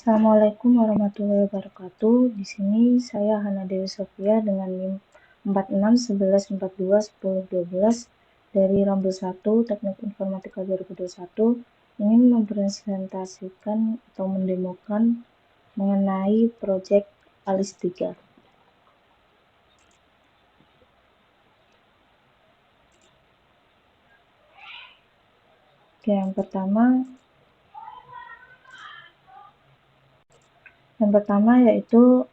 Assalamualaikum warahmatullahi wabarakatuh. Di sini saya Hana Dewi Sofia dengan NIM 4611421012 dari Rambut 1 Teknik Informatika 2021 ingin mempresentasikan atau mendemokan mengenai proyek ALIS 3. Oke, yang pertama yaitu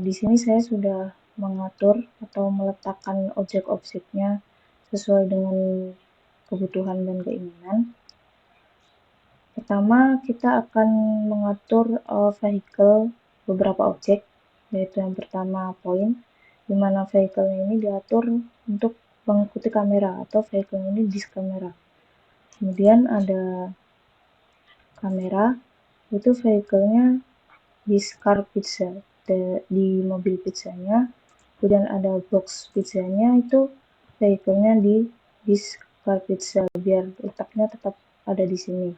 di sini saya sudah mengatur atau meletakkan objek-objeknya sesuai dengan kebutuhan dan keinginan. Pertama, kita akan mengatur vehicle beberapa objek, yaitu yang pertama point, di mana vehicle ini diatur untuk mengikuti kamera atau vehicle ini disk kamera. Kemudian ada kamera, itu vehicle-nya di car pizza, di mobil pizzanya. Kemudian ada box pizzanya, itu vehicle-nya di disk car pizza, biar letaknya tetap ada di sini.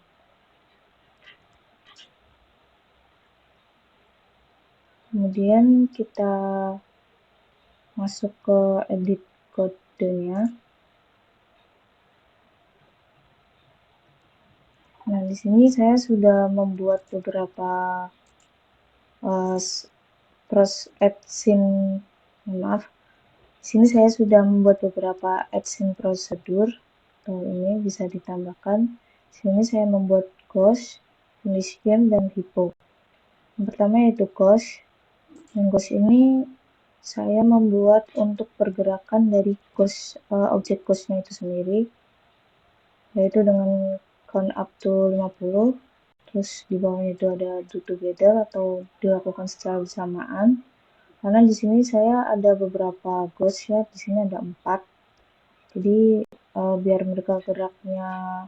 Kemudian kita masuk ke edit kodenya. Nah, di sini saya sudah membuat beberapa di sini saya sudah membuat beberapa action prosedur. Ini bisa ditambahkan. Di sini saya membuat ghost, finish game, dan hippo. Yang pertama yaitu ghost. Yang ghost ini saya membuat untuk pergerakan dari objek ghostnya itu sendiri, yaitu dengan count up to 50. Terus di bawahnya itu ada do together atau dilakukan secara bersamaan. Karena di sini saya ada beberapa ghost ya, di sini ada 4. Jadi biar mereka geraknya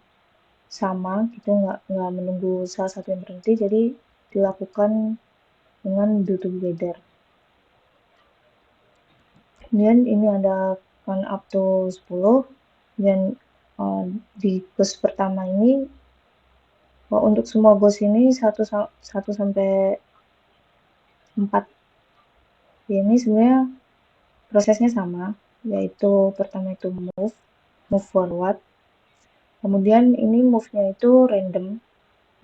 sama, gitu nggak menunggu salah satu yang berhenti. Jadi dilakukan dengan do together. Kemudian ini ada count up to 10, dan di ghost pertama ini untuk semua ghost ini 1 sampai 4 ini sebenarnya prosesnya sama, yaitu pertama itu move forward. Kemudian ini move-nya itu random,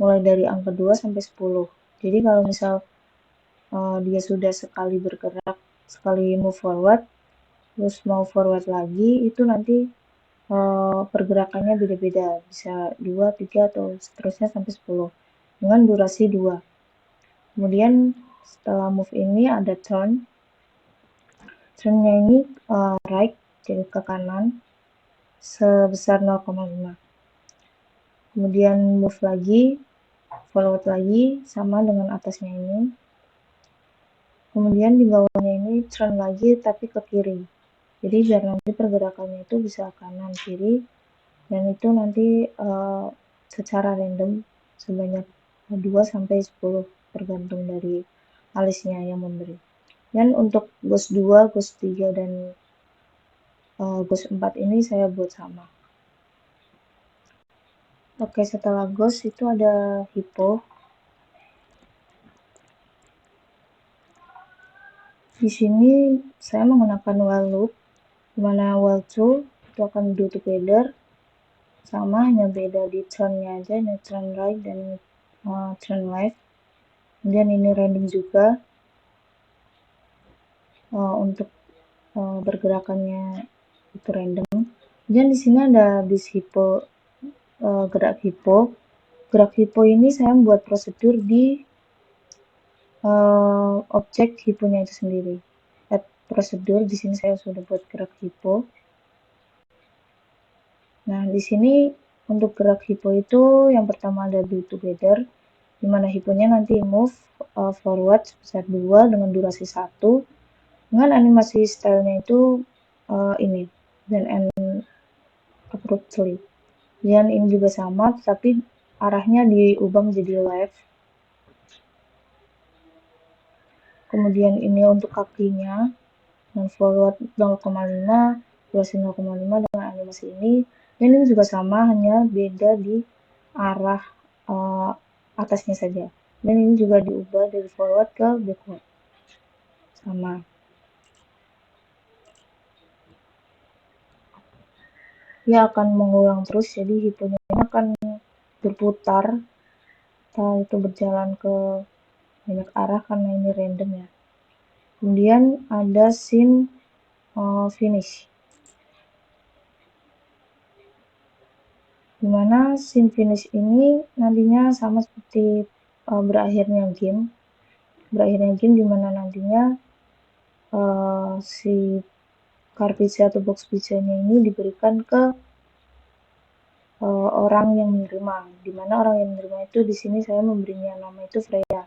mulai dari angka 2 sampai 10. Jadi kalau misal dia sudah sekali bergerak, sekali move forward, terus mau forward lagi, itu nanti pergerakannya beda-beda, bisa 2, 3, atau seterusnya sampai 10, dengan durasi 2. Kemudian setelah move ini ada turnnya ini right, jadi ke kanan, sebesar 0,5. Kemudian move lagi, forward lagi, sama dengan atasnya ini. Kemudian di bawahnya ini turn lagi, tapi ke kiri. Jadi biar nanti pergerakannya itu bisa kanan kiri, dan itu nanti secara random sebanyak 2 sampai 10, tergantung dari alisnya yang memberi. Dan untuk ghost 2, ghost 3, dan ghost 4 ini saya buat sama. Oke, setelah ghost itu ada hippo. Di sini saya menggunakan while loop, dimana while true itu akan do together, sama, hanya beda di turn-nya aja, ini turn right dan turn left. Kemudian ini random juga untuk pergerakannya itu random. Kemudian di sini ada this hippo, gerak hippo. Gerak hippo ini saya membuat prosedur di objek hipponya itu sendiri. Add prosedur, di sini saya sudah buat gerak hippo. Nah, di sini untuk gerak hippo itu yang pertama ada do together, dimana hipponya nanti move forward sebesar 2 dengan durasi 1, dengan animasi stylenya itu ini, then and abruptly. Dan ini juga sama, tapi arahnya diubah menjadi left. Kemudian ini untuk kakinya, dan forward 0,5, durasi 0,5 dengan animasi ini. Dan ini juga sama, hanya beda di arah atasnya saja. Dan ini juga diubah dari forward ke backward. Sama. Dia akan mengulang terus, jadi hiponya akan berputar, entah itu berjalan ke banyak arah karena ini random ya. Kemudian ada scene finish, dimana scene finish ini nantinya sama seperti berakhirnya game dimana nantinya si card pizza atau box pizzanya ini diberikan ke orang yang menerima, dimana orang yang menerima itu di sini saya memberinya nama itu Freya.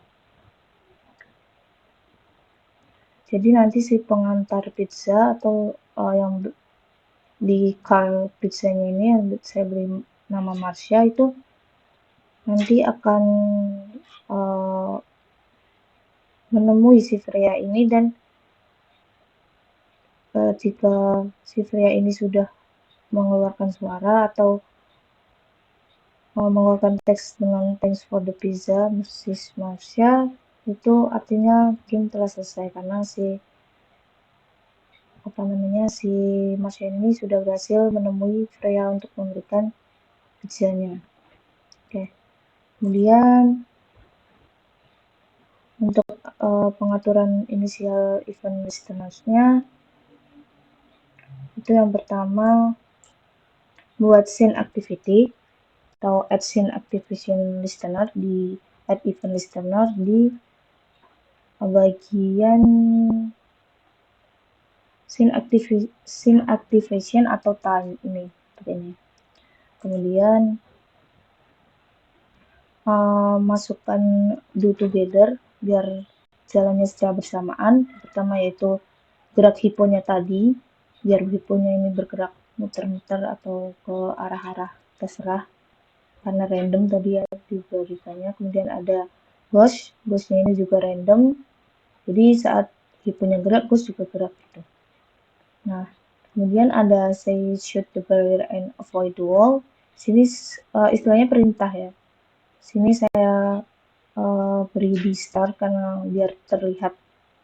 Jadi nanti si pengantar pizza atau yang di card pizzanya ini yang saya beri nama Marsha itu nanti akan menemui si Freya ini, dan jika si Freya ini sudah mengeluarkan suara atau mengeluarkan teks dengan thanks for the pizza Mrs. Marsha, itu artinya game telah selesai karena si Marsha ini sudah berhasil menemui Freya untuk memberikan pizzanya. Oke. Kemudian untuk pengaturan inisial event listeners-nya, itu yang pertama buat scene activity atau add scene activation listener di add event listener di bagian scene activation atau time ini seperti ini. Kemudian masukkan do together biar jalannya secara bersamaan. Pertama yaitu gerak hiponya tadi, biar hiponya ini bergerak muter-muter atau ke arah-arah terserah karena random tadi ya diberikannya. Kemudian ada ghostnya ini juga random, jadi saat hiponya gerak ghost juga gerak gitu. Nah, kemudian ada say shoot the barrier and avoid the wall. Sini istilahnya perintah ya. Sini saya beri di start karena biar terlihat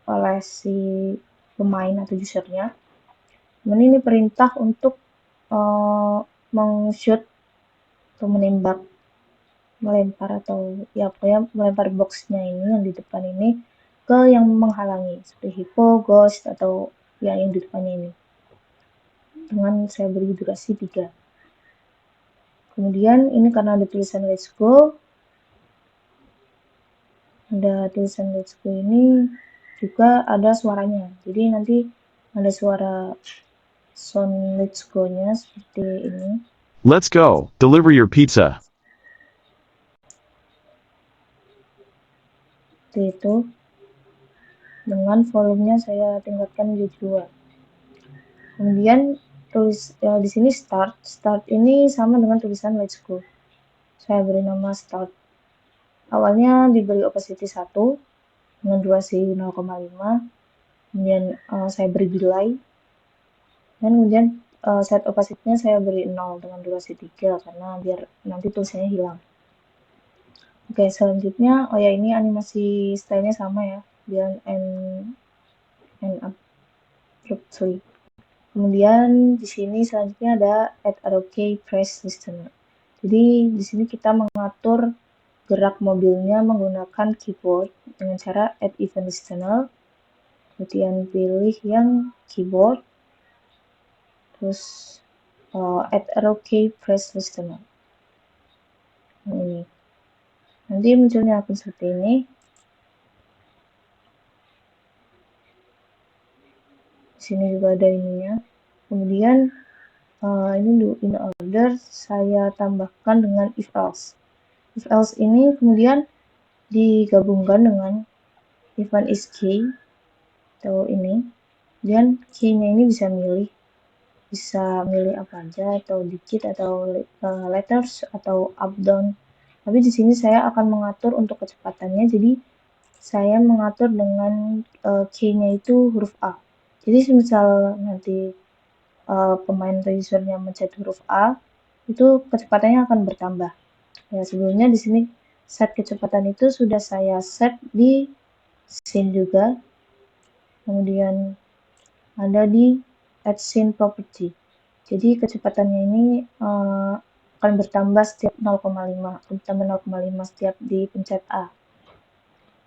oleh si pemain atau usernya. Dan ini perintah untuk meng-shoot atau menembak, melempar atau ya pokoknya melempar boxnya ini yang di depan ini ke yang menghalangi seperti hippo, ghost atau yang di depannya ini. Dengan saya beri durasi 3. Kemudian ini karena ada tulisan let's go, ini juga ada suaranya. Jadi nanti ada suara sound let's go-nya seperti ini. Let's go, deliver your pizza. Seperti itu. Dengan volumenya saya tingkatkan menjadi 2. Kemudian di sini start ini sama dengan tulisan let's go. Saya beri nama start. Awalnya diberi opacity 1 dengan durasi 0,5. Kemudian saya beri delay. Dan kemudian set opacity-nya saya beri 0 dengan durasi 3 karena biar nanti tulisannya hilang. Oke, selanjutnya ini animasi stylenya sama ya, biar end up abruptly. Kemudian di sini selanjutnya ada add arrow key press listener. Jadi di sini kita mengatur gerak mobilnya menggunakan keyboard dengan cara add event listener. Kemudian pilih yang keyboard, terus add arrow key press listener. Ini nanti munculnya akun seperti ini. Di sini juga ada ininya. Kemudian ini in order saya tambahkan dengan if else. If else ini kemudian digabungkan dengan event is key atau ini. Dan key-nya ini bisa milih apa aja, atau dikit atau letters atau up down. Tapi di sini saya akan mengatur untuk kecepatannya. Jadi saya mengatur dengan key-nya itu huruf A. Jadi misal nanti pemain atau usernya mencet huruf A, itu kecepatannya akan bertambah. Ya, sebelumnya di sini set kecepatan itu sudah saya set di scene juga, kemudian ada di add scene property. Jadi kecepatannya ini akan bertambah setiap 0,5, bertambah 0,5 setiap dipencet A.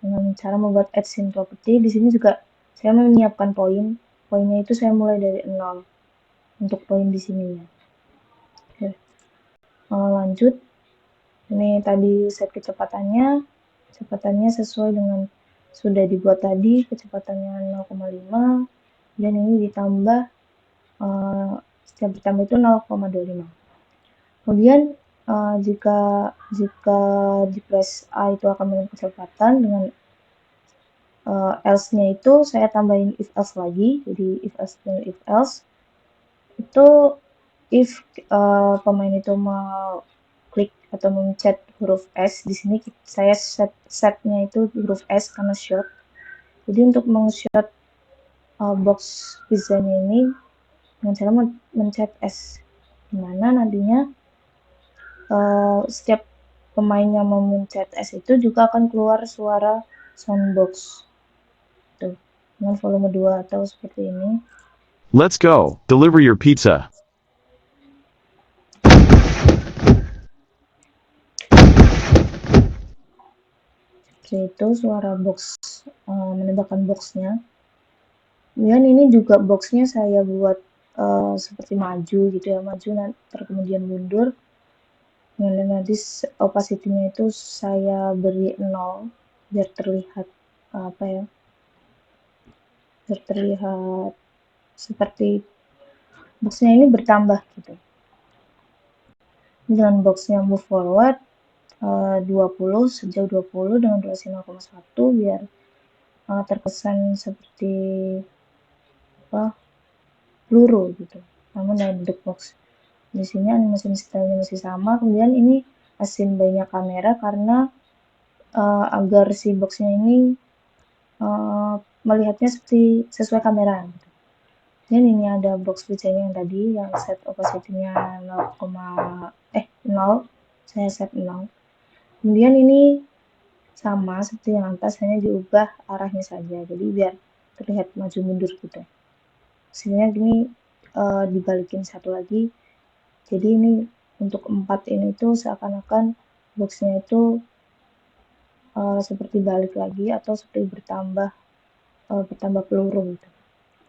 Dengan cara membuat add scene property, di sini juga saya menyiapkan poin. Poinnya itu saya mulai dari 0 untuk poin di sini ya. Oke. Lanjut. Ini tadi set kecepatannya sesuai dengan sudah dibuat tadi, kecepatannya 0,5 dan ini ditambah setiap ditambah itu 0,25. Kemudian jika di press A itu akan menambah kecepatan, dengan else-nya itu saya tambahin if else lagi, jadi if else dan if else itu if pemain itu mau klik atau mencet huruf S, di sini saya setnya itu huruf S karena short. Jadi untuk meng-short box pizzanya ini dengan cara mencet S, dimana nantinya setiap pemain yang memencet S itu juga akan keluar suara soundbox tuh dengan volume 2 atau seperti ini. Let's go. Deliver your pizza. Itu suara box menembakkan boxnya. Kemudian ini juga boxnya saya buat seperti maju gitu ya, maju kemudian mundur. Dan nanti opacity-nya itu saya beri 0 biar terlihat apa ya, biar terlihat seperti boxnya ini bertambah gitu. Dengan boxnya move forward 20 sejauh 20 dengan durasi 0,1 biar terkesan seperti peluru gitu, namun dalam bentuk box. Di sini animasi stylenya masih sama. Kemudian ini asin banyak kamera karena agar si boxnya ini melihatnya seperti sesuai kamera gitu. Dan ini ada box pizzanya yang tadi yang set opacity-nya 0, saya set 0. Kemudian ini sama seperti yang atas, hanya diubah arahnya saja, jadi biar terlihat maju mundur gitu. Sebenarnya gini dibalikin satu lagi, jadi ini untuk 4 ini tuh seakan-akan boxnya itu seperti balik lagi atau seperti bertambah peluru gitu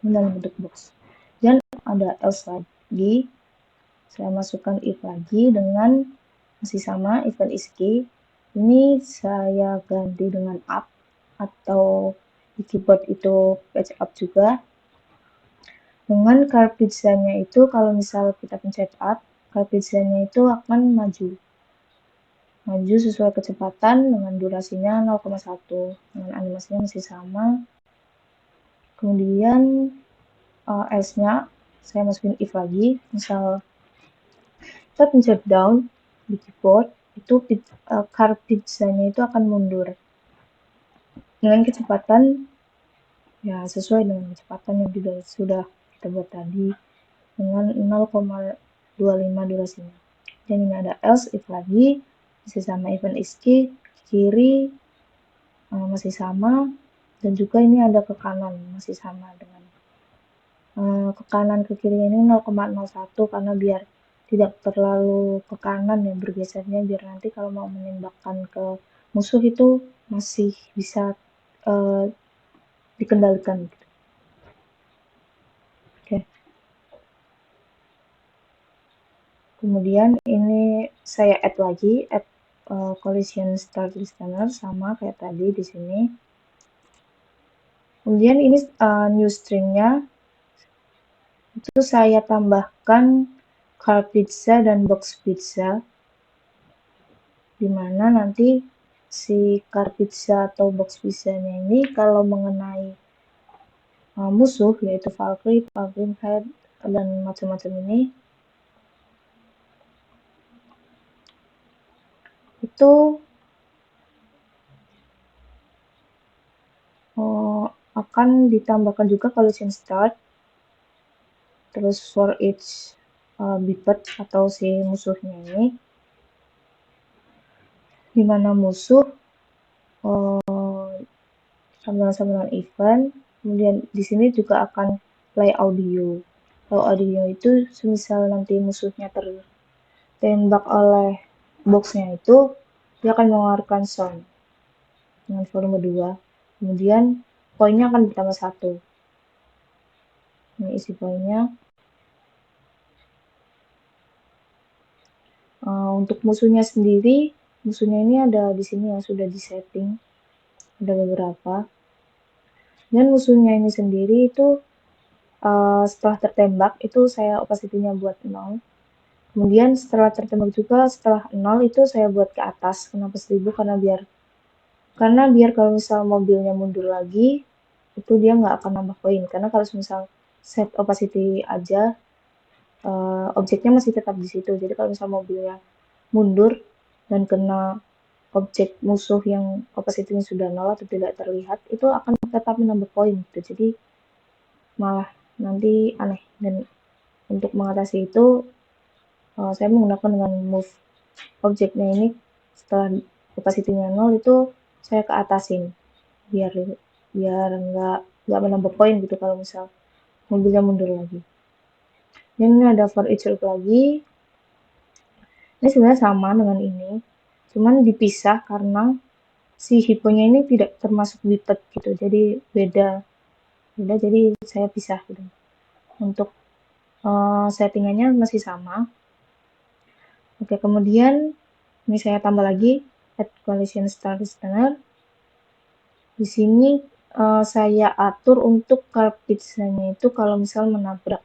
dalam bentuk box. Dan ada else lagi, saya masukkan if lagi dengan masih sama event is key. Ini saya ganti dengan up atau di keyboard itu patch up juga. Dengan car pizzanya itu kalau misal kita pencet up, car pizzanya itu akan maju sesuai kecepatan dengan durasinya 0,1, dengan animasinya masih sama. Kemudian else-nya saya masukin if lagi, misal kita pencet down di keyboard itu car pizzanya itu akan mundur dengan kecepatan ya sesuai dengan kecepatan yang sudah kita buat tadi dengan 0,25 durasinya. Dan ini ada else if lagi, masih sama event is key, kiri masih sama, dan juga ini ada ke kanan masih sama dengan ke kanan ke kiri ini 0,01 karena biar tidak terlalu ke kanan ya bergesernya, biar nanti kalau mau menembakkan ke musuh itu masih bisa dikendalikan gitu. Oke. Kemudian ini saya add lagi, add collision start listener sama kayak tadi di sini. Kemudian ini new stringnya itu saya tambahkan car pizza dan box pizza, dimana nanti si car pizza atau box pizzanya ini kalau mengenai musuh yaitu Valkyrie, Pumpkin Head dan macam-macam ini itu akan ditambahkan juga collision start, terus for each biped atau si musuhnya ini di mana musuh sambungan-sambungan event. Kemudian di sini juga akan play audio. Kalau audio itu semisal nanti musuhnya tertembak oleh boxnya itu, dia akan mengeluarkan sound dengan volume 2. Kemudian poinnya akan bertambah 1. Ini isi poinnya. Untuk musuhnya sendiri, musuhnya ini ada di sini yang sudah disetting, ada beberapa. Dan musuhnya ini sendiri itu setelah tertembak itu saya opacity-nya buat 0. Kemudian setelah tertembak juga setelah 0 itu saya buat ke atas. Kenapa 1000? Karena biar kalau misal mobilnya mundur lagi itu dia nggak akan nambah poin. Karena kalau misal set opacity aja objeknya masih tetap di situ. Jadi kalau misal mobilnya mundur dan kena objek musuh yang opacity-nya sudah 0 atau tidak terlihat, itu akan tetap menambah poin gitu. Jadi malah nanti aneh. Dan untuk mengatasi itu saya menggunakan dengan move objeknya ini setelah opacity-nya 0 itu saya ke atasin biar nggak menambah poin gitu kalau misal mobilnya mundur lagi. Dan ini ada for each loop lagi. Ini sebenarnya sama dengan ini, cuman dipisah karena si hiponya ini tidak termasuk biped gitu, jadi beda jadi saya pisah gitu. Untuk settingannya masih sama. Oke, kemudian ini saya tambah lagi add collision start listener. Di sini saya atur untuk cartridge-nya itu kalau misal menabrak.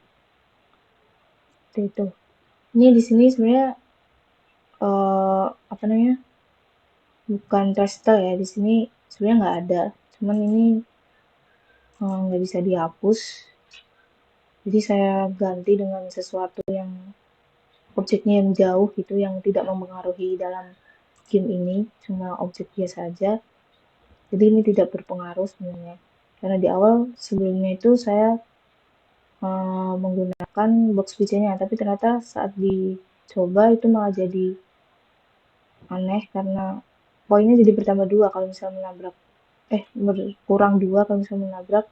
Seperti itu. Ini di sini sebenarnya apa namanya? Bukan tester ya, di sini sebenarnya nggak ada. Cuman ini nggak bisa dihapus. Jadi saya ganti dengan sesuatu yang objeknya yang jauh gitu, yang tidak mempengaruhi dalam game ini, cuma objek biasa aja. Jadi ini tidak berpengaruh sebenarnya. Karena di awal sebelumnya itu saya menggunakan box BC-nya, tapi ternyata saat dicoba itu malah jadi aneh karena poinnya jadi bertambah 2 kalau misalnya menabrak berkurang 2 kalau misalnya menabrak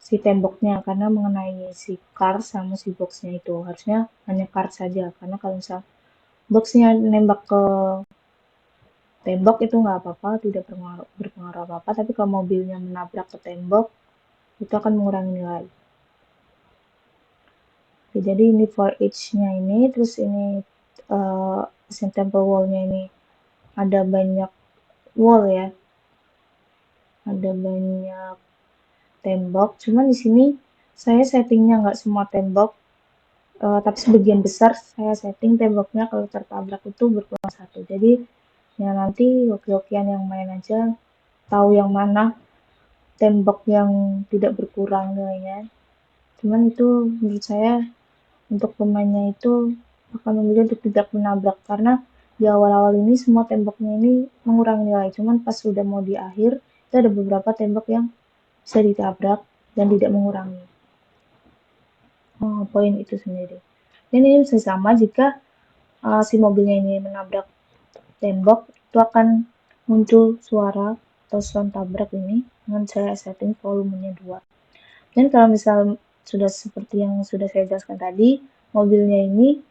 si temboknya karena mengenai si car sama si boxnya itu. Harusnya hanya car saja karena kalau misal boxnya nembak ke tembok itu nggak apa-apa, tidak berpengaruh apa-apa, tapi kalau mobilnya menabrak ke tembok itu akan mengurangi nilai. Oke, jadi ini for each-nya ini, terus ini temple wall-nya ini ada banyak wall ya, ada banyak tembok. Cuman di sini saya settingnya nggak semua tembok, tapi sebagian besar saya setting temboknya kalau tertabrak itu berkurang 1. Jadi ya nanti hoki-hokian yang main aja tahu yang mana tembok yang tidak berkurang nilainya. Cuman itu menurut saya untuk pemainnya itu akan memilih untuk tidak menabrak karena di awal-awal ini semua temboknya ini mengurangi nilai. Cuman pas sudah mau di akhir itu ada beberapa tembok yang bisa ditabrak dan tidak mengurangi poin itu sendiri. Dan ini bisa sama jika si mobilnya ini menabrak tembok itu akan muncul suara atau sound tabrak ini dengan saya setting volumenya 2. Dan kalau misal sudah seperti yang sudah saya jelaskan tadi, mobilnya ini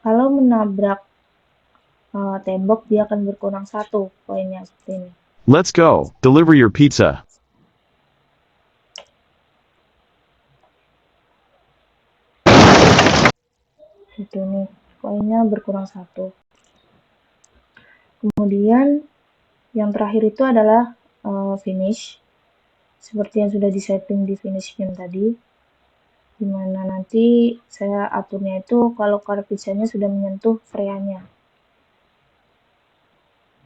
kalau menabrak tembok dia akan berkurang 1 poinnya seperti ini. Let's go. Deliver your pizza. Itu nih, poinnya berkurang 1. Kemudian yang terakhir itu adalah finish. Seperti yang sudah disetting di finish game tadi. Dimana nanti saya aturnya itu kalau cartridge-nya sudah menyentuh freanya.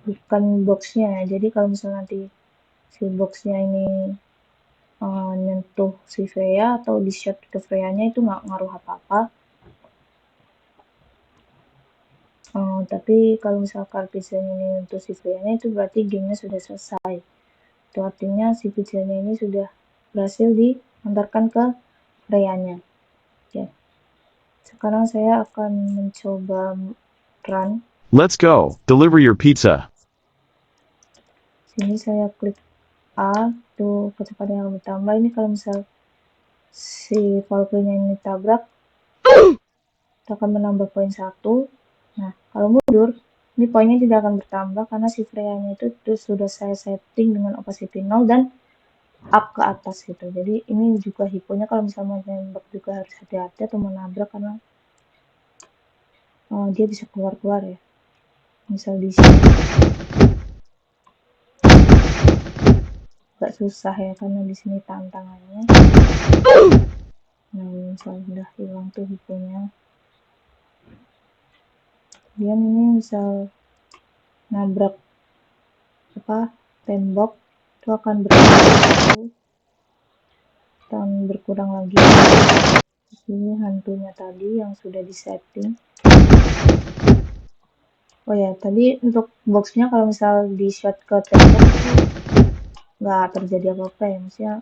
Bukan boxnya ya. Jadi kalau misalnya nanti si boxnya ini nyentuh si Freya atau di shot ke Freya-nya itu nggak ngaruh apa-apa. Tapi kalau misal cartridge-nya ini nyentuh si Freya-nya itu berarti gamenya sudah selesai. Itu artinya si pizza-nya ini sudah berhasil diantarkan ke Freya-nya. Ya. Sekarang saya akan mencoba run. Let's go. Deliver your pizza. Sini saya klik A, tuh kecepatan yang bertambah. Ini kalau misal si Valkyrie-nya ini tabrak, kita akan menambah poin 1. Nah, kalau mundur, ini poinnya tidak akan bertambah karena si Freya-nya itu sudah saya setting dengan opacity 0 dan up ke atas gitu. Jadi ini juga hiponya kalau misalnya mau nembak juga harus hati-hati atau menabrak karena dia bisa keluar-keluar ya. Misal di sini agak susah ya karena di sini tantangannya. Nah, misal udah hilang tuh hiponya. Kemudian ini misal nabrak tembok itu akan berkurang lagi. Di sini hantunya tadi yang sudah disetting. Oh ya, tadi untuk boxnya kalau misal di shot ke tembok itu nggak terjadi apa-apa ya, maksudnya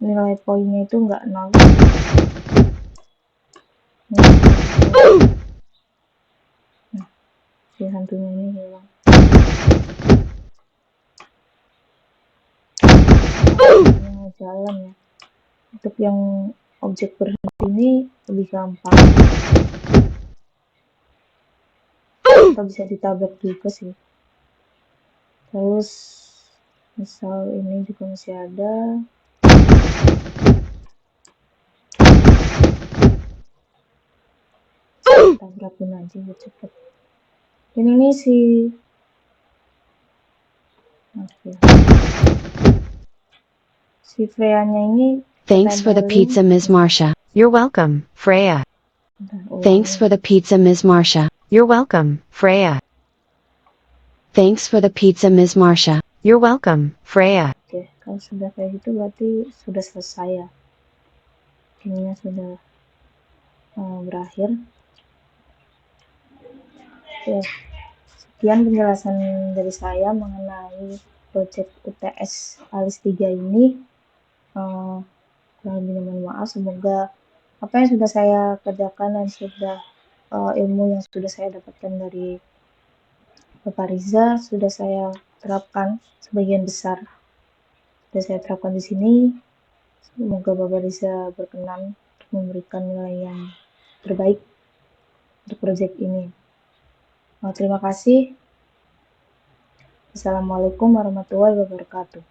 nilai poinnya itu nggak 0. Nah, si hantunya ini hilang. Jalan ya. Untuk yang objek berhenti ini lebih gampang. Atau bisa ditabrak juga sih. Terus misal ini juga masih ada. Tabrakin aja biar cepet. Dan ini si Freya-nya ini Thanks for the pizza, Ms. Marcia. You're welcome, Freya. Thanks for the pizza, Ms. Marcia. You're welcome, Freya. Thanks for the pizza, Ms. Marcia. You're welcome, Freya. Oke, kalau sudah kayak gitu berarti sudah selesai ya. Ininya sudah berakhir. Oke, sekian penjelasan dari saya mengenai project UTS ALIS 3 ini. Kurang lebih mohon maaf, semoga apa yang sudah saya kerjakan dan sudah ilmu yang sudah saya dapatkan dari Bapak Riza sudah saya terapkan sebagian besar. Sudah saya terapkan di sini. Semoga Bapak Riza berkenan untuk memberikan nilai yang terbaik untuk proyek ini. Terima kasih. Assalamualaikum warahmatullahi wabarakatuh.